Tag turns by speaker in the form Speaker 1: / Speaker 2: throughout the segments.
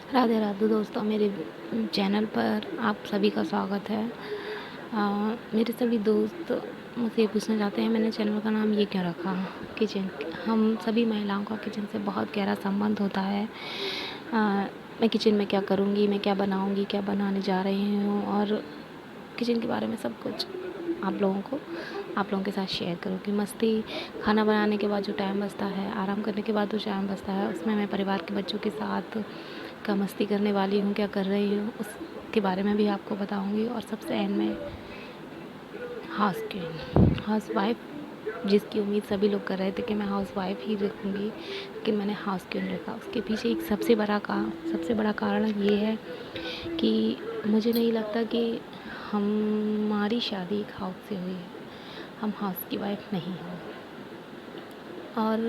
Speaker 1: राधे राधे दोस्तों, मेरे चैनल पर आप सभी का स्वागत है। मेरे सभी दोस्त मुझसे ये पूछना चाहते हैं मैंने चैनल का नाम ये क्यों रखा। किचन, हम सभी महिलाओं का किचन से बहुत गहरा संबंध होता है। मैं किचन में क्या करूँगी, मैं क्या बनाऊँगी, क्या बनाने जा रही हूँ, और किचन के बारे में सब कुछ आप लोगों के साथ शेयर करूँगी। मस्ती, खाना बनाने के बाद जो टाइम बचता है, आराम करने के बाद जो टाइम बचता है, उसमें मैं परिवार के बच्चों के साथ क्या मस्ती करने वाली हूँ, क्या कर रही हूँ, उसके बारे में भी आपको बताऊँगी। और सबसे एंड में हाउस वाइफ जिसकी उम्मीद सभी लोग कर रहे थे कि मैं हाउस वाइफ ही रखूँगी, लेकिन मैंने हाउस क्वीन रखा। उसके पीछे एक सबसे बड़ा कारण ये है कि मुझे नहीं लगता कि हमारी शादी एक हाउस से हुई है। हम हाउस की वाइफ नहीं हैं, और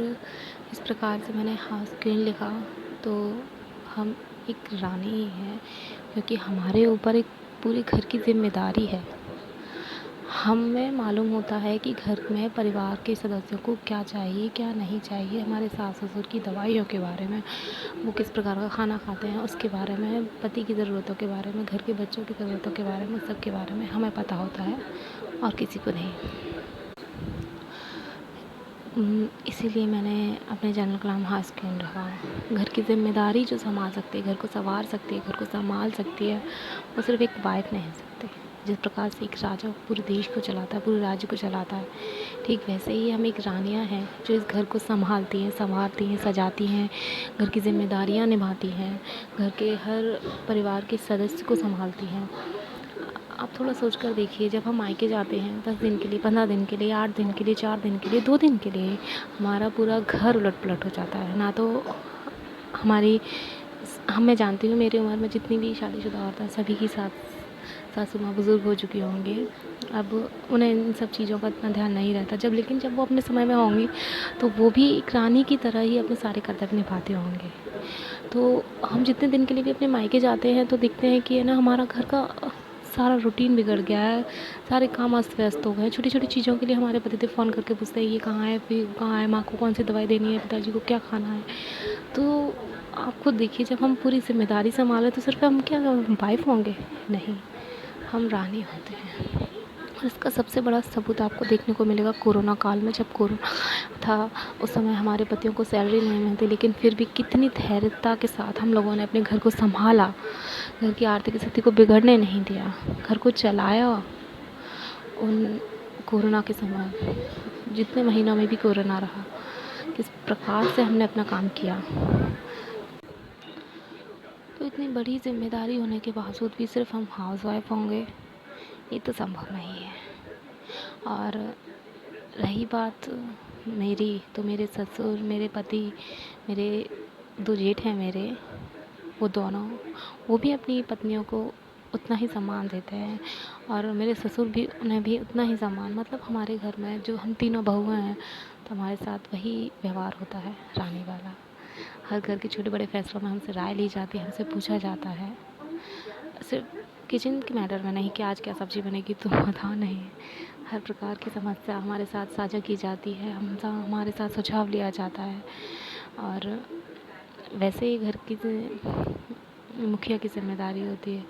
Speaker 1: इस प्रकार से मैंने हाउस क्वीन लिखा। तो हम एक रानी ही हैं, क्योंकि हमारे ऊपर एक पूरे घर की जिम्मेदारी है। हमें मालूम होता है कि घर में परिवार के सदस्यों को क्या चाहिए, क्या नहीं चाहिए। हमारे सास ससुर की दवाइयों के बारे में, वो किस प्रकार का खाना खाते हैं उसके बारे में, पति की ज़रूरतों के बारे में, घर के बच्चों की ज़रूरतों के बारे में, सब के बारे में हमें पता होता है और किसी को नहीं। इसीलिए मैंने अपने चैनल का नाम हाउस क्वीन रखा। घर की ज़िम्मेदारी जो संभाल सकती है, घर को सँवार सकती है, घर को संभाल सकती है, वो सिर्फ़ एक वाइफ़ नहीं सकती। जिस प्रकार से एक राजा पूरे देश को चलाता है, पूरे राज्य को चलाता है, ठीक वैसे ही हम एक रानियाँ हैं जो इस घर को संभालती हैं, सँवारती हैं, सजाती हैं, घर की ज़िम्मेदारियाँ निभाती हैं, घर के हर परिवार के सदस्य को संभालती हैं। आप थोड़ा सोच कर देखिए, जब हम मायके जाते हैं 10 दिन के लिए, 15 दिन के लिए, 8 दिन के लिए, 4 दिन के लिए, 2 दिन के लिए, हमारा पूरा घर उलट-पलट हो जाता है। ना तो हमारी मैं जानती हूँ मेरी उम्र में जितनी भी शादीशुदा औरतें हैं, सभी की सासू माँ बुज़ुर्ग हो चुकी होंगी। अब उन्हें इन सब चीज़ों का इतना ध्यान नहीं रहता। जब वो अपने समय में होंगी, तो वो भी एक रानी की तरह ही अपने सारे कर्तव्य निभाते होंगे। तो हम जितने दिन के लिए भी अपने मायके जाते हैं, तो देखते हैं कि है ना, हमारा घर का सारा रूटीन बिगड़ गया है, सारे काम अस्त व्यस्त हो गए हैं। छोटी-छोटी चीज़ों के लिए हमारे पतिदेव फ़ोन करके पूछते हैं, ये कहाँ है, फिर कहाँ है, माँ को कौन सी दवाई देनी है, पिताजी को क्या खाना है। तो आप खुद देखिए, जब हम पूरी ज़िम्मेदारी संभालें तो सिर्फ़ हम क्या वाइफ़ होंगे? नहीं, हम रानी होते हैं। और इसका सबसे बड़ा सबूत आपको देखने को मिलेगा कोरोना काल में। जब कोरोना था, उस समय हमारे पतियों को सैलरी नहीं मिलती, लेकिन फिर भी कितनी धैर्यता के साथ हम लोगों ने अपने घर को संभाला, घर की आर्थिक स्थिति को बिगड़ने नहीं दिया, घर को चलाया। उन कोरोना के समय, जितने महीनों में भी कोरोना रहा, किस प्रकार से हमने अपना काम किया। तो इतनी बड़ी ज़िम्मेदारी होने के बावजूद भी सिर्फ़ हम हाउसवाइफ़ होंगे, ये तो संभव नहीं है। और रही बात मेरी, तो मेरे ससुर, मेरे पति, मेरे 2 जेठ हैं मेरे, वो भी अपनी पत्नियों को उतना ही सम्मान देते हैं, और मेरे ससुर भी, उन्हें भी उतना ही सम्मान। मतलब हमारे घर में जो हम तीनों बहुएँ हैं, तो हमारे साथ वही व्यवहार होता है, रानी वाला। हर घर के छोटे बड़े फैसलों में हमसे राय ली जाती है, हमसे पूछा जाता है। सिर्फ किचन के मैटर में नहीं कि आज क्या सब्ज़ी बनेगी, तुम बताओ, नहीं। हर प्रकार की समस्या हमारे साथ साझा की जाती है, हमारे साथ सुझाव लिया जाता है। और वैसे ही घर की मुखिया की ज़िम्मेदारी होती है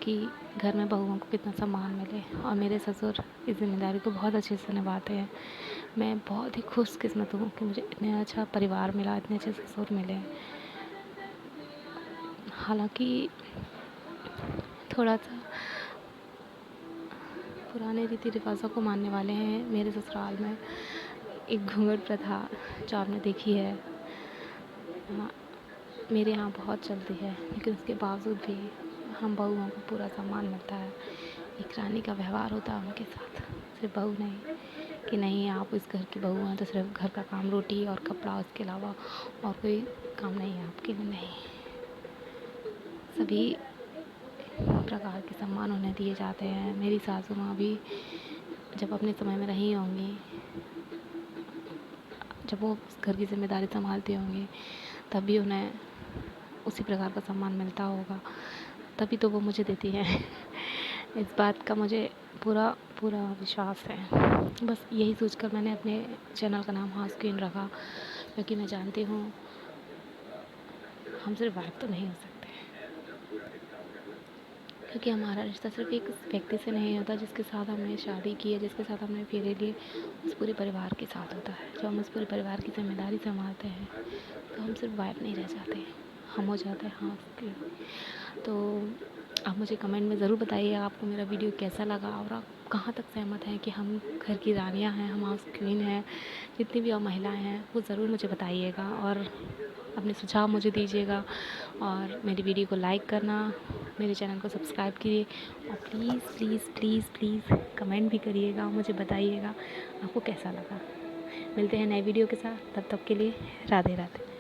Speaker 1: कि घर में बहुओं को कितना सम्मान मिले, और मेरे ससुर इस ज़िम्मेदारी को बहुत अच्छे से निभाते हैं। मैं बहुत ही खुशकिस्मत हूँ कि मुझे इतना अच्छा परिवार मिला, इतने अच्छे ससुर मिले। हालाँकि थोड़ा-सा पुराने रीति रिवाज़ों को मानने वाले हैं मेरे ससुराल में। एक घूंघट प्रथा जो आपने देखी है, हाँ, मेरे यहाँ बहुत चलती है, लेकिन उसके बावजूद भी हम बहुओं को पूरा सम्मान मिलता है। एक रानी का व्यवहार होता है उनके साथ। सिर्फ बहू नहीं कि नहीं, आप इस घर की बहू हैं तो सिर्फ घर का काम, रोटी और कपड़ा, उसके अलावा और कोई काम नहीं है आपके लिए, नहीं। सभी प्रकार के सम्मान उन्हें दिए जाते हैं। मेरी सासू माँ भी जब अपने समय में रही होंगी, जब वो उस घर की ज़िम्मेदारी संभालती होंगी, तब भी उन्हें उसी प्रकार का सम्मान मिलता होगा, तभी तो वो मुझे देती हैं। इस बात का मुझे पूरा पूरा विश्वास है। बस यही सोचकर मैंने अपने चैनल का नाम हाउस क्वीन रखा, क्योंकि मैं जानती हूँ हम सिर्फ वाइफ तो नहीं हो सकते। क्योंकि हमारा रिश्ता सिर्फ एक व्यक्ति से नहीं होता जिसके साथ हमने शादी की है, जिसके साथ हमने फेरे लिए, उस पूरे परिवार के साथ होता है। जब हम उस पूरे परिवार की ज़िम्मेदारी संभालते हैं तो हम सिर्फ वाइफ नहीं रह जाते, हम हो जाते हैं हाउस क्वीन। तो आप मुझे कमेंट में ज़रूर बताइए आपको मेरा वीडियो कैसा लगा और आप कहाँ तक सहमत हैं कि हम घर की रानियाँ हैं, हम हाउस क्वीन हैं। जितनी भी और महिलाएं हैं वो ज़रूर मुझे बताइएगा और अपने सुझाव मुझे दीजिएगा। और मेरी वीडियो को लाइक करना, मेरे चैनल को सब्सक्राइब कीजिए और please please please please comment भी करिएगा, मुझे बताइएगा आपको कैसा लगा। मिलते हैं नए वीडियो के साथ, तब तक के लिए राधे राधे।